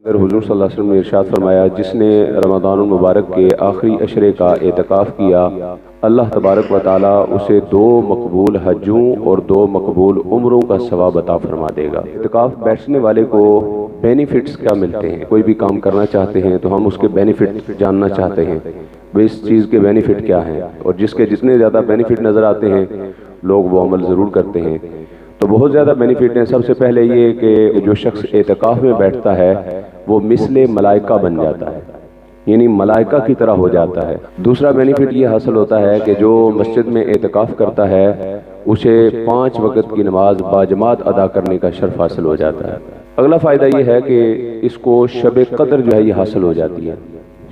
اگر حضور صلی اللہ علیہ وسلم نے ارشاد فرمایا جس نے رمضان المبارک کے آخری عشرے کا اعتکاف کیا اللہ تبارک و تعالیٰ اسے 2 مقبول حجوں اور 2 مقبول عمروں کا ثواب عطا فرما دے گا۔ اعتکاف بیٹھنے والے کو بینیفٹس کیا ملتے ہیں؟ کوئی بھی کام کرنا چاہتے ہیں تو ہم اس کے بینیفٹ جاننا چاہتے ہیں، اس چیز کے بینیفٹ کیا ہیں، اور جس کے جتنے زیادہ بینیفٹ نظر آتے ہیں لوگ وہ عمل ضرور کرتے ہیں۔ تو بہت زیادہ بینیفٹ ہیں۔ سب سے پہلے یہ کہ جو شخص اعتکاف میں بیٹھتا ہے وہ مثل ملائکہ بن جاتا ہے، یعنی ملائکہ کی طرح ہو جاتا ہے۔ دوسرا بینیفٹ یہ حاصل ہوتا ہے کہ جو مسجد میں اعتکاف کرتا ہے اسے 5 وقت کی نماز باجماعت ادا کرنے کا شرف حاصل ہو جاتا ہے۔ اگلا فائدہ یہ ہے کہ اس کو شب قدر جو ہے یہ حاصل ہو جاتی ہے۔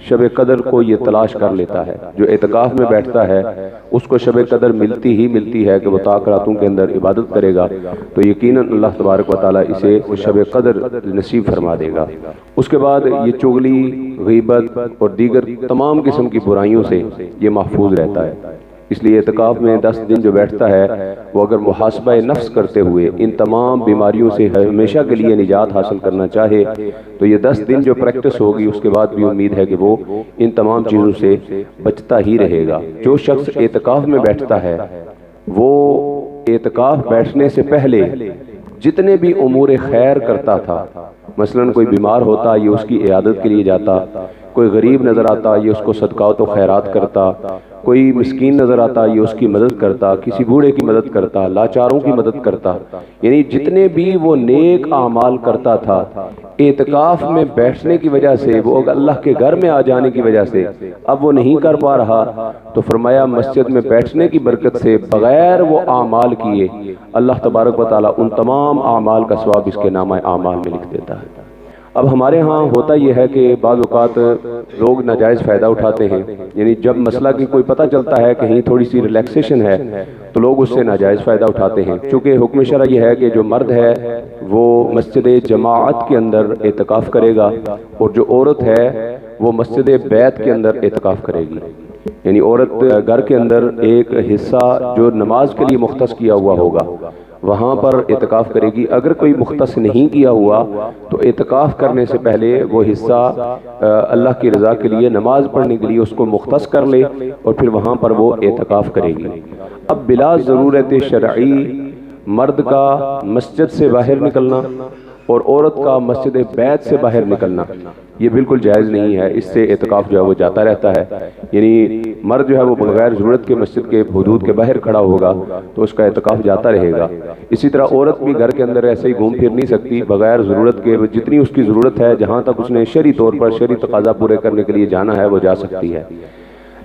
شب قدر کو یہ تلاش کر لیتا ہے، جو اعتکاف میں بیٹھتا ہے اس کو شب قدر ملتی ہے کہ وہ طاق راتوں کے اندر عبادت کرے گا تو یقیناً اللہ تبارک و تعالیٰ اسے شب قدر نصیب فرما دے گا۔ اس کے بعد یہ چغلی، غیبت اور دیگر تمام قسم کی برائیوں سے یہ محفوظ رہتا ہے۔ اس لیے اعتکاف میں 10 دن جو بیٹھتا ہے وہ اگر محاسبہ نفس کرتے ہوئے ان تمام بیماریوں سے ہمیشہ کے لیے نجات حاصل کرنا چاہے تو یہ 10 دن جو پریکٹس ہوگی اس کے بعد بھی امید ہے کہ وہ ان تمام چیزوں سے بچتا ہی رہے گا۔ جو شخص اعتکاف میں بیٹھتا ہے وہ اعتکاف بیٹھنے سے پہلے جتنے بھی امور خیر کرتا تھا، مثلا کوئی بیمار ہوتا یہ اس کی عیادت کے لیے جاتا، کوئی غریب نظر آتا یہ اس کو صدقات و خیرات کرتا، کوئی مسکین نظر آتا یہ اس کی مدد کرتا، کسی بوڑھے کی مدد کرتا، لاچاروں کی مدد کرتا، یعنی جتنے بھی وہ نیک اعمال کرتا تھا اعتکاف میں بیٹھنے کی وجہ سے، وہ اللہ کے گھر میں آ جانے کی وجہ سے اب وہ نہیں کر پا رہا تو فرمایا مسجد میں بیٹھنے کی برکت سے بغیر وہ اعمال کیے اللہ تبارک و تعالیٰ ان تمام اعمال کا ثواب اس کے نامہ اعمال میں لکھ دیتا ہے۔ اب ہمارے ہاں ہوتا یہ ہے کہ بعض اوقات لوگ ناجائز فائدہ اٹھاتے ہیں، یعنی جب مسئلہ کی کوئی پتہ چلتا ہے کہیں تھوڑی سی ریلیکسیشن ہے تو لوگ اس سے ناجائز فائدہ اٹھاتے ہیں۔ چونکہ حکم شرع یہ ہے کہ جو مرد ہے وہ مسجد جماعت کے اندر اعتکاف کرے گا اور جو عورت ہے وہ مسجد بیت کے اندر اعتکاف کرے گی، یعنی عورت گھر کے اندر ایک حصہ جو نماز کے لیے مختص کیا ہوا ہوگا وہاں پر اعتکاف کرے گی۔ اگر کوئی مختص نہیں کیا ہوا تو اعتکاف کرنے سے پہلے وہ حصہ اللہ کی رضا کے لیے نماز پڑھنے کے لیے اس کو مختص کر لے اور پھر وہاں پر وہ اعتکاف کرے گی۔ اب بلا ضرورت شرعی مرد کا مسجد سے باہر نکلنا اور عورت کا مسجد بیت سے باہر نکلنا یہ بالکل جائز نہیں ہے، اس سے اعتکاف جو ہے وہ جاتا رہتا ہے، یعنی مرد جو ہے وہ بغیر ضرورت کے مسجد کے حدود کے باہر کھڑا ہوگا تو اس کا اعتکاف جاتا رہے گا۔ اسی طرح عورت بھی گھر کے اندر ایسے ہی گھوم پھر نہیں سکتی، بغیر ضرورت کے جتنی اس کی ضرورت ہے جہاں تک اس نے شرعی طور پر شرعی تقاضا پورے کرنے کے لیے جانا ہے وہ جا سکتی ہے۔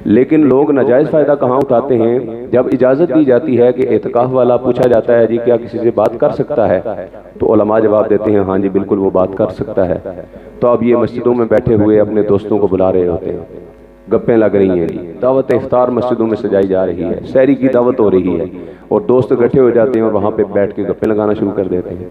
لیکن لوگ ناجائز فائدہ کہاں اٹھاتے ہیں؟ جب اجازت دی جاتی ہے کہ اعتکاف والا پوچھا جاتا ہے جی کیا کسی سے بات کر سکتا ہے تو علماء جواب دیتے ہیں ہاں جی بالکل وہ بات کر سکتا ہے، تو اب یہ مسجدوں میں بیٹھے ہوئے اپنے دوستوں کو بلا رہے ہوتے ہیں، گپیں لگ رہی ہیں، دعوت افطار مسجدوں میں سجائی جا رہی ہے، سحری کی دعوت ہو رہی ہے اور دوست اکٹھے ہو جاتے ہیں اور وہاں پہ بیٹھ کے گپیں لگانا شروع کر دیتے ہیں۔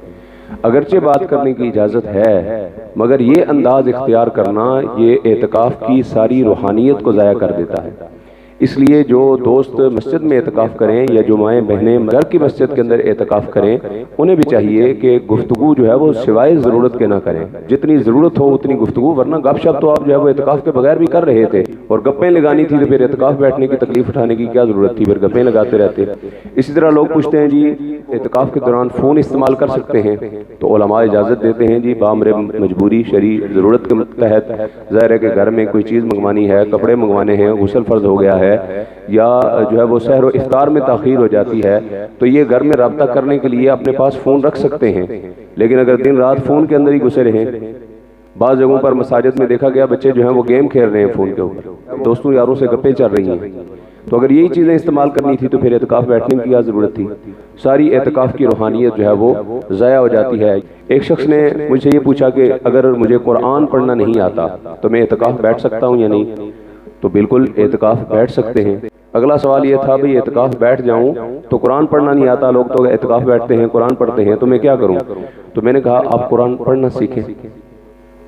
اگرچہ بات کرنے کی اجازت ہے مگر یہ انداز اختیار کرنا یہ اعتکاف کی ساری روحانیت کو ضائع کر دیتا ہے۔ اس لیے جو دوست مسجد میں اعتکاف کریں یا جو مائیں بہنیں گھر کی مسجد کے اندر اعتکاف کریں انہیں بھی چاہیے کہ گفتگو جو ہے وہ سوائے ضرورت کے نہ کریں، جتنی ضرورت ہو اتنی گفتگو، ورنہ گپ شپ تو آپ جو ہے وہ اعتکاف کے بغیر بھی کر رہے تھے اور گپیں لگانی تھی تو پھر اعتکاف بیٹھنے کی تکلیف اٹھانے کی کیا ضرورت تھی، پھر گپیں لگاتے رہتے۔ اسی طرح لوگ پوچھتے ہیں جی اعتکاف کے دوران فون استعمال کر سکتے ہیں تو علماء اجازت دیتے ہیں جی بامر مجبوری شرعی ضرورت کے تحت، ظاہر ہے کہ گھر میں کوئی چیز منگوانی ہے، کپڑے منگوانے ہیں، غسل فرض ہو گیا ہے یا جو ہے وہ سحر و افطار میں تاخیر ہو جاتی ہے تو یہ گھر میں رابطہ کرنے کے لیے اپنے پاس فون رکھ سکتے ہیں، لیکن اگر دن رات فون کے اندر ہی گھسے رہیں، بعض جگہوں پر مساجد میں دیکھا گیا بچے جو ہیں وہ گیم کھیل رہے ہیں فون کے اوپر، دوستوں یاروں سے گپیں چل رہی ہیں، تو اگر یہی چیزیں استعمال کرنی تھی تو پھر اعتکاف بیٹھنے کی کیا ضرورت تھی؟ ساری اعتکاف کی روحانیت جو ہے وہ ضائع ہو جاتی ہے۔ ایک شخص نے مجھ سے یہ پوچھا کہ اگر مجھے قرآن پڑھنا نہیں آتا تو میں اعتکاف بیٹھ سکتا ہوں یا نہیں؟ تو بالکل اعتکاف بیٹھ سکتے ہیں۔ اگلا سوال یہ تھا بھئی اعتکاف بیٹھ جاؤں تو قرآن پڑھنا نہیں آتا، لوگ تو اعتکاف بیٹھتے ہیں قرآن پڑھتے ہیں تو میں کیا کروں؟ تو میں نے کہا آپ قرآن پڑھنا سیکھیں،